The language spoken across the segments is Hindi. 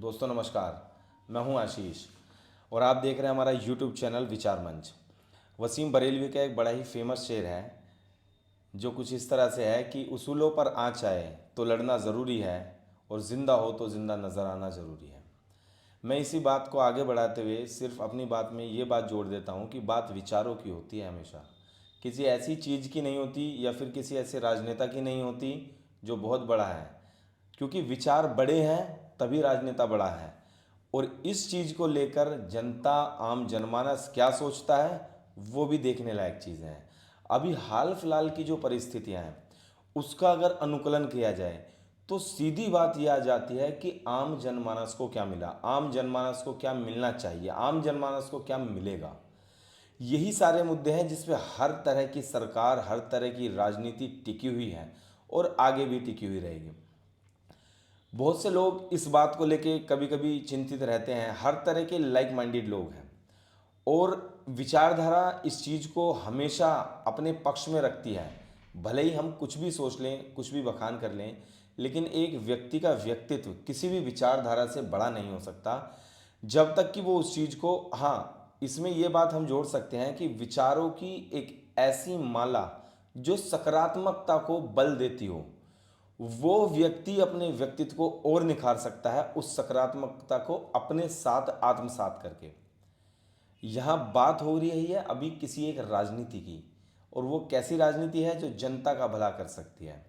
दोस्तों नमस्कार। मैं हूं आशीष और आप देख रहे हैं हमारा यूट्यूब चैनल विचार मंच। वसीम बरेलवी का एक बड़ा ही फेमस शेर है जो कुछ इस तरह से है कि उसूलों पर आँच आए तो लड़ना ज़रूरी है और ज़िंदा हो तो ज़िंदा नज़र आना ज़रूरी है। मैं इसी बात को आगे बढ़ाते हुए सिर्फ अपनी बात में ये बात जोड़ देता हूँ कि बात विचारों की होती है हमेशा, किसी ऐसी चीज़ की नहीं होती या फिर किसी ऐसे राजनेता की नहीं होती जो बहुत बड़ा है, क्योंकि विचार बड़े हैं तभी राजनेता बड़ा है। और इस चीज़ को लेकर जनता आम जनमानस क्या सोचता है वो भी देखने लायक चीज़ें हैं। अभी हाल फिलहाल की जो परिस्थितियां हैं उसका अगर अनुकूलन किया जाए तो सीधी बात यह आ जाती है कि आम जनमानस को क्या मिला, आम जनमानस को क्या मिलना चाहिए, आम जनमानस को क्या मिलेगा। यही सारे मुद्दे हैं जिस पे हर तरह की सरकार, हर तरह की राजनीति टिकी हुई है और आगे भी टिकी हुई रहेगी। बहुत से लोग इस बात को लेके कभी कभी चिंतित रहते हैं, हर तरह के लाइक माइंडेड लोग हैं और विचारधारा इस चीज़ को हमेशा अपने पक्ष में रखती है। भले ही हम कुछ भी सोच लें, कुछ भी बखान कर लें, लेकिन एक व्यक्ति का व्यक्तित्व किसी भी विचारधारा से बड़ा नहीं हो सकता जब तक कि वो उस चीज़ को, हाँ इसमें ये बात हम जोड़ सकते हैं कि विचारों की एक ऐसी माला जो सकारात्मकता को बल देती हो, वो व्यक्ति अपने व्यक्तित्व को और निखार सकता है उस सकारात्मकता को अपने साथ आत्मसात करके। यहां बात हो रही है अभी किसी एक राजनीति की, और वो कैसी राजनीति है जो जनता का भला कर सकती है।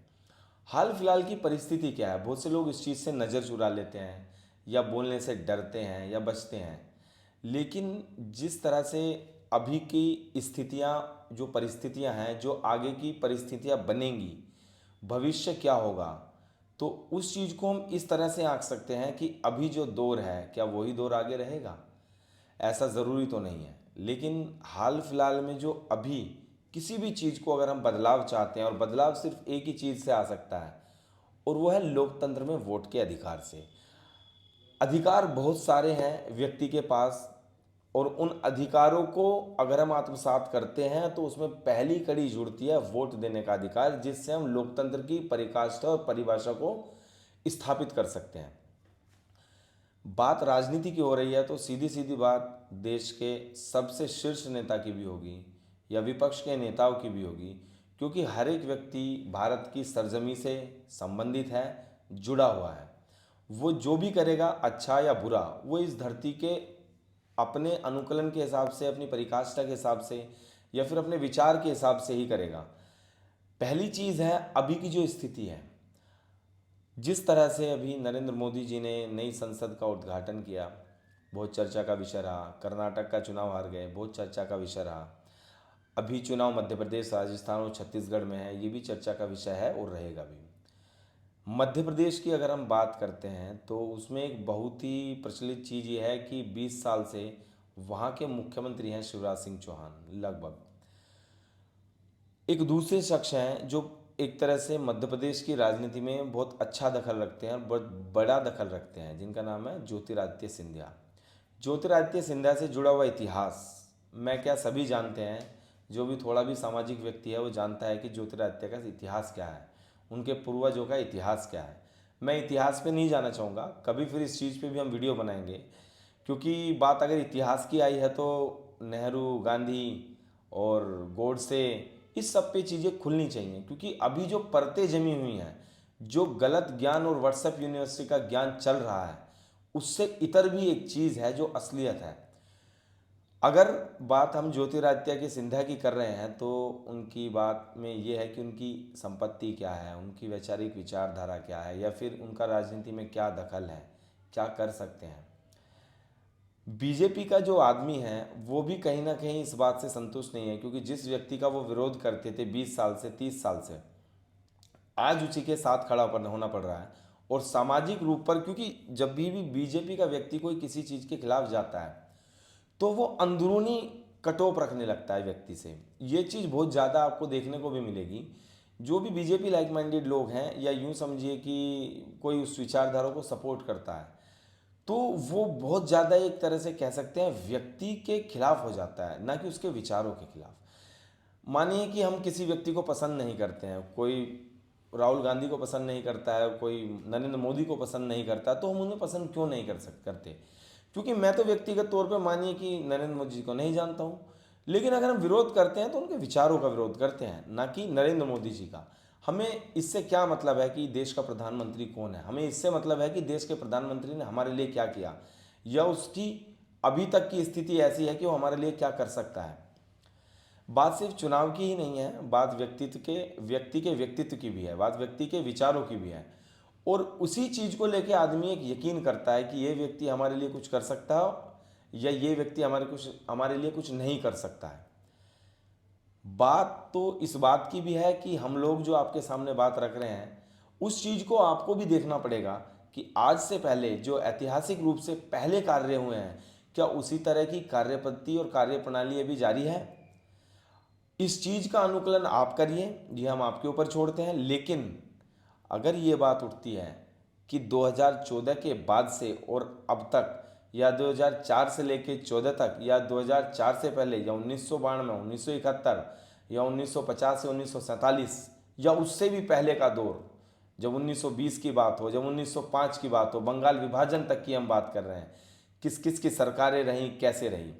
हाल फिलहाल की परिस्थिति क्या है, बहुत से लोग इस चीज़ से नज़र चुरा लेते हैं या बोलने से डरते हैं या बचते हैं, लेकिन जिस तरह से अभी की स्थितियां, जो परिस्थितियां हैं, जो आगे की परिस्थितियां बनेंगी, भविष्य क्या होगा, तो उस चीज़ को हम इस तरह से आंक सकते हैं कि अभी जो दौर है क्या वही दौर आगे रहेगा। ऐसा ज़रूरी तो नहीं है, लेकिन हाल फिलहाल में जो अभी किसी भी चीज़ को अगर हम बदलाव चाहते हैं, और बदलाव सिर्फ एक ही चीज़ से आ सकता है और वो है लोकतंत्र में वोट के अधिकार से। अधिकार बहुत सारे हैं व्यक्ति के पास, और उन अधिकारों को अगर हम आत्मसात करते हैं तो उसमें पहली कड़ी जुड़ती है वोट देने का अधिकार, जिससे हम लोकतंत्र की परिकाष्ठा और परिभाषा को स्थापित कर सकते हैं। बात राजनीति की हो रही है तो सीधी सीधी बात देश के सबसे शीर्ष नेता की भी होगी या विपक्ष के नेताओं की भी होगी, क्योंकि हर एक व्यक्ति भारत की सरजमी से संबंधित है, जुड़ा हुआ है। वो जो भी करेगा अच्छा या बुरा, वो इस धरती के अपने अनुकूलन के हिसाब से, अपनी परिकाष्ठा के हिसाब से या फिर अपने विचार के हिसाब से ही करेगा। पहली चीज़ है अभी की जो स्थिति है, जिस तरह से अभी नरेंद्र मोदी जी ने नई संसद का उद्घाटन किया, बहुत चर्चा का विषय रहा। कर्नाटक का चुनाव हार गए, बहुत चर्चा का विषय रहा। अभी चुनाव मध्य प्रदेश, राजस्थान और छत्तीसगढ़ में है, ये भी चर्चा का विषय है और रहेगा भी। मध्य प्रदेश की अगर हम बात करते हैं तो उसमें एक बहुत ही प्रचलित चीज़ ये है कि 20 साल से वहाँ के मुख्यमंत्री हैं शिवराज सिंह चौहान। लगभग एक दूसरे शख्स हैं जो एक तरह से मध्य प्रदेश की राजनीति में बहुत अच्छा दखल रखते हैं और बहुत बड़ा दखल रखते हैं, जिनका नाम है ज्योतिरादित्य सिंधिया। ज्योतिरादित्य सिंधिया से जुड़ा हुआ इतिहास मैं क्या सभी जानते हैं, जो भी थोड़ा भी सामाजिक व्यक्ति है वो जानता है कि ज्योतिरादित्य का इतिहास क्या है, उनके पूर्वजों का इतिहास क्या है। मैं इतिहास पे नहीं जाना चाहूँगा, कभी फिर इस चीज़ पे भी हम वीडियो बनाएंगे, क्योंकि बात अगर इतिहास की आई है तो नेहरू, गांधी और गोडसे, इस सब पे चीज़ें खुलनी चाहिए, क्योंकि अभी जो परतें जमी हुई हैं, जो गलत ज्ञान और व्हाट्सएप यूनिवर्सिटी का ज्ञान चल रहा है, उससे इतर भी एक चीज़ है जो असलियत है। अगर बात हम ज्योतिरादित्य की सिंधिया की कर रहे हैं तो उनकी बात में ये है कि उनकी संपत्ति क्या है, उनकी वैचारिक विचारधारा क्या है, या फिर उनका राजनीति में क्या दखल है, क्या कर सकते हैं। बीजेपी का जो आदमी है वो भी कहीं ना कहीं इस बात से संतुष्ट नहीं है, क्योंकि जिस व्यक्ति का वो विरोध करते थे 20 साल से, 30 साल से, आज उसी के साथ खड़ा होना पड़ रहा है। और सामाजिक रूप पर, क्योंकि जब भी बीजेपी का व्यक्ति कोई किसी चीज़ के खिलाफ जाता है तो वो अंदरूनी कटोप रखने लगता है व्यक्ति से। ये चीज़ बहुत ज़्यादा आपको देखने को भी मिलेगी। जो भी बीजेपी लाइक माइंडेड लोग हैं, या यूं समझिए कि कोई उस विचारधारा को सपोर्ट करता है, तो वो बहुत ज़्यादा एक तरह से कह सकते हैं व्यक्ति के खिलाफ हो जाता है, ना कि उसके विचारों के खिलाफ। मानिए कि हम किसी व्यक्ति को पसंद नहीं करते हैं, कोई राहुल गांधी को पसंद नहीं करता है, कोई नरेंद्र मोदी को पसंद नहीं करता, तो हम उन्हें पसंद क्यों नहीं करते? क्योंकि मैं तो व्यक्तिगत तौर पे मानिए कि नरेंद्र मोदी जी को नहीं जानता हूँ, लेकिन अगर हम विरोध करते हैं तो उनके विचारों का विरोध करते हैं, ना कि नरेंद्र मोदी जी का। हमें इससे क्या मतलब है कि देश का प्रधानमंत्री कौन है? हमें इससे मतलब है कि देश के प्रधानमंत्री ने हमारे लिए क्या किया, या उसकी अभी तक की स्थिति ऐसी है कि वो हमारे लिए क्या कर सकता है। बात सिर्फ चुनाव की ही नहीं है, बात व्यक्ति के व्यक्तित्व की भी है, बात व्यक्ति के विचारों की भी है। और उसी चीज़ को लेके आदमी एक यकीन करता है कि ये व्यक्ति हमारे लिए कुछ कर सकता है, या ये व्यक्ति हमारे लिए कुछ नहीं कर सकता है। बात तो इस बात की भी है कि हम लोग जो आपके सामने बात रख रहे हैं, उस चीज़ को आपको भी देखना पड़ेगा कि आज से पहले जो ऐतिहासिक रूप से पहले कार्य हुए हैं, क्या उसी तरह की कार्य पद्धति और कार्य प्रणाली अभी जारी है? इस चीज़ का अनुकूलन आप करिए, ये हम आपके ऊपर छोड़ते हैं। लेकिन अगर ये बात उठती है कि 2014 के बाद से और अब तक, या 2004 से लेके 14 तक, या 2004 से पहले, या 1992, 1971, या 1950 से 1947, या उससे भी पहले का दौर, जब 1920 की बात हो, जब 1905 की बात हो, बंगाल विभाजन तक की हम बात कर रहे हैं, किस किस की सरकारें रहीं, कैसे रहीं,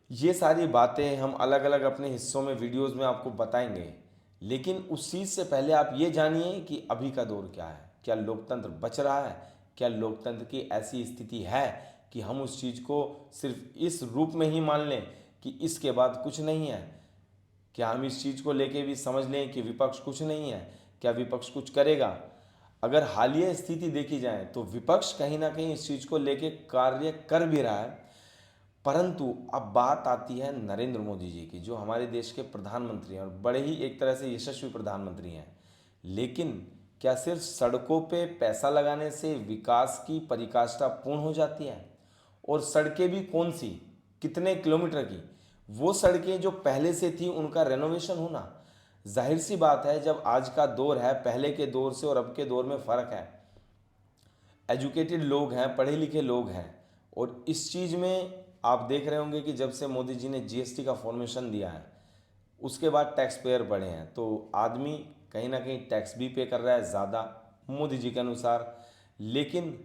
ये सारी बातें हम अलग अलग अपने हिस्सों में वीडियोस में आपको बताएंगे। लेकिन उस चीज़ से पहले आप ये जानिए कि अभी का दौर क्या है, क्या लोकतंत्र बच रहा है, क्या लोकतंत्र की ऐसी स्थिति है कि हम उस चीज़ को सिर्फ इस रूप में ही मान लें कि इसके बाद कुछ नहीं है? क्या हम इस चीज़ को लेके भी समझ लें कि विपक्ष कुछ नहीं है? क्या विपक्ष कुछ करेगा? अगर हालिया स्थिति देखी जाए तो विपक्ष कहीं ना कहीं इस चीज़ को लेके कार्य कर भी रहा है। परंतु अब बात आती है नरेंद्र मोदी जी की, जो हमारे देश के प्रधानमंत्री हैं और बड़े ही एक तरह से यशस्वी प्रधानमंत्री हैं। लेकिन क्या सिर्फ सड़कों पे पैसा लगाने से विकास की परिकाष्ठा पूर्ण हो जाती है? और सड़कें भी कौन सी, कितने किलोमीटर की? वो सड़कें जो पहले से थी उनका रेनोवेशन होना। जाहिर सी बात है, जब आज का दौर है, पहले के दौर से और अब के दौर में फ़र्क है। एजुकेटेड लोग हैं, पढ़े लिखे लोग हैं, और इस चीज़ में आप देख रहे होंगे कि जब से मोदी जी ने जीएसटी का फॉर्मेशन दिया है, उसके बाद टैक्स पेयर बढ़े हैं, तो आदमी कहीं ना कहीं टैक्स भी पे कर रहा है ज़्यादा मोदी जी के अनुसार। लेकिन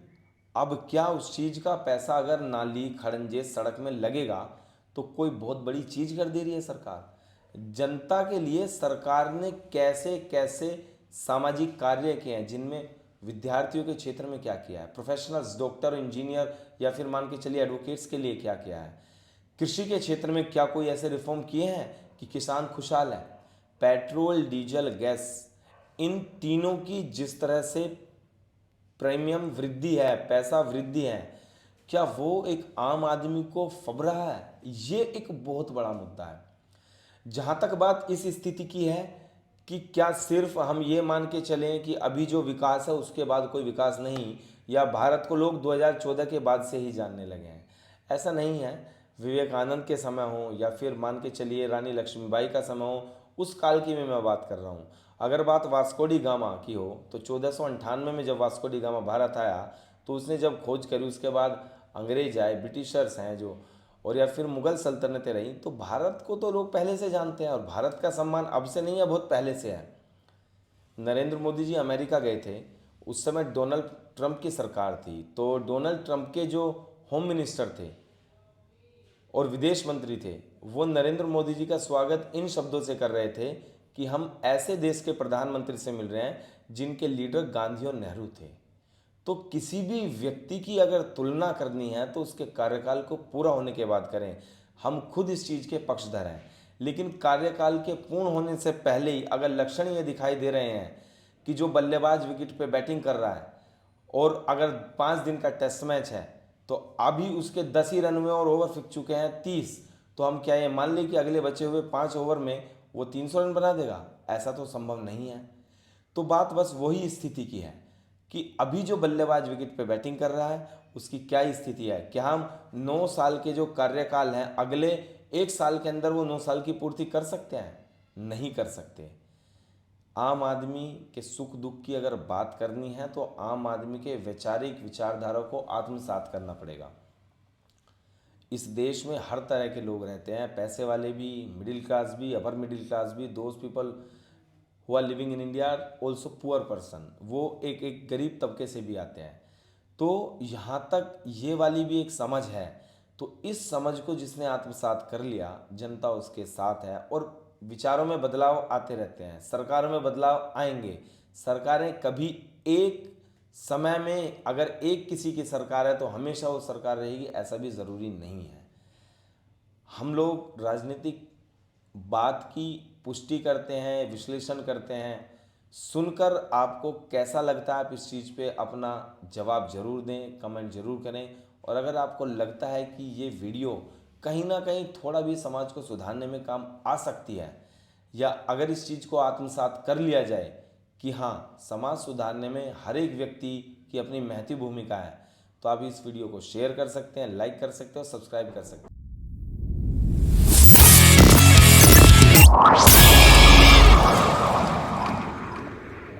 अब क्या उस चीज़ का पैसा अगर नाली खड़ंजे सड़क में लगेगा तो कोई बहुत बड़ी चीज़ कर दे रही है सरकार? जनता के लिए सरकार ने कैसे कैसे सामाजिक कार्य किए हैं, जिनमें विद्यार्थियों के क्षेत्र में क्या किया है, प्रोफेशनल्स, डॉक्टर, इंजीनियर, या फिर मान के चलिए एडवोकेट्स के लिए क्या किया है, कृषि के क्षेत्र में क्या कोई ऐसे रिफॉर्म किए हैं कि किसान खुशहाल है? पेट्रोल, डीजल, गैस, इन तीनों की जिस तरह से प्रीमियम वृद्धि है, पैसा वृद्धि है, क्या वो एक आम आदमी को फब रहा है? ये एक बहुत बड़ा मुद्दा है। जहाँ तक बात इस स्थिति की है कि क्या सिर्फ हम ये मान के चलें कि अभी जो विकास है उसके बाद कोई विकास नहीं, या भारत को लोग 2014 के बाद से ही जानने लगे हैं? ऐसा नहीं है। विवेकानंद के समय हो, या फिर मान के चलिए रानी लक्ष्मीबाई का समय हो, उस काल की मैं बात कर रहा हूँ। अगर बात वास्को डी गामा की हो तो 1498 में जब वास्को डी गामा भारत आया, तो उसने जब खोज करी, उसके बाद अंग्रेज आए, ब्रिटिशर्स हैं जो, और या फिर मुगल सल्तनतें रहीं, तो भारत को तो लोग पहले से जानते हैं, और भारत का सम्मान अब से नहीं है, बहुत पहले से है। नरेंद्र मोदी जी अमेरिका गए थे, उस समय डोनाल्ड ट्रंप की सरकार थी, तो डोनाल्ड ट्रंप के जो होम मिनिस्टर थे और विदेश मंत्री थे, वो नरेंद्र मोदी जी का स्वागत इन शब्दों से कर रहे थे कि हम ऐसे देश के प्रधानमंत्री से मिल रहे हैं जिनके लीडर गांधी और नेहरू थे। तो किसी भी व्यक्ति की अगर तुलना करनी है तो उसके कार्यकाल को पूरा होने के बाद करें। हम खुद इस चीज़ के पक्षधर हैं, लेकिन कार्यकाल के पूर्ण होने से पहले ही अगर लक्षण ये दिखाई दे रहे हैं कि जो बल्लेबाज विकेट पे बैटिंग कर रहा है, और अगर 5 दिन का टेस्ट मैच है, तो अभी उसके 10 ही रन हुए और ओवर फिक चुके हैं 30, तो हम क्या ये मान लें कि अगले बचे हुए 5 ओवर में वो 300 रन बना देगा? ऐसा तो संभव नहीं है। तो बात बस वही स्थिति की है कि अभी जो बल्लेबाज विकेट पे बैटिंग कर रहा है उसकी क्या स्थिति है। क्या हम 9 साल के जो कार्यकाल हैं, अगले 1 साल के अंदर वो 9 साल की पूर्ति कर सकते हैं? नहीं कर सकते। आम आदमी के सुख दुख की अगर बात करनी है तो आम आदमी के वैचारिक विचारधारा को आत्मसात करना पड़ेगा। इस देश में हर तरह के लोग रहते हैं, पैसे वाले भी, मिडिल क्लास भी, अपर मिडिल क्लास भी, those people who are living in India are also poor person, वो एक गरीब तबके से भी आते हैं। तो यहाँ तक ये वाली भी एक समझ है। तो इस समझ को जिसने आत्मसात कर लिया, जनता उसके साथ है और विचारों में बदलाव आते रहते हैं, सरकारों में बदलाव आएंगे। सरकारें कभी एक समय में अगर एक किसी की सरकार है तो हमेशा वो सरकार रहेगी, ऐसा भी ज़रूरी नहीं है। हम लोग राजनीतिक बात की पुष्टि करते हैं, विश्लेषण करते हैं। सुनकर आपको कैसा लगता है, आप इस चीज़ पे अपना जवाब जरूर दें, कमेंट जरूर करें। और अगर आपको लगता है कि ये वीडियो कहीं ना कहीं थोड़ा भी समाज को सुधारने में काम आ सकती है, या अगर इस चीज़ को आत्मसात कर लिया जाए कि हाँ, समाज सुधारने में हर एक व्यक्ति की अपनी महती भूमिका है, तो आप इस वीडियो को शेयर कर सकते हैं, लाइक कर सकते हैं और सब्सक्राइब कर सकते हैं।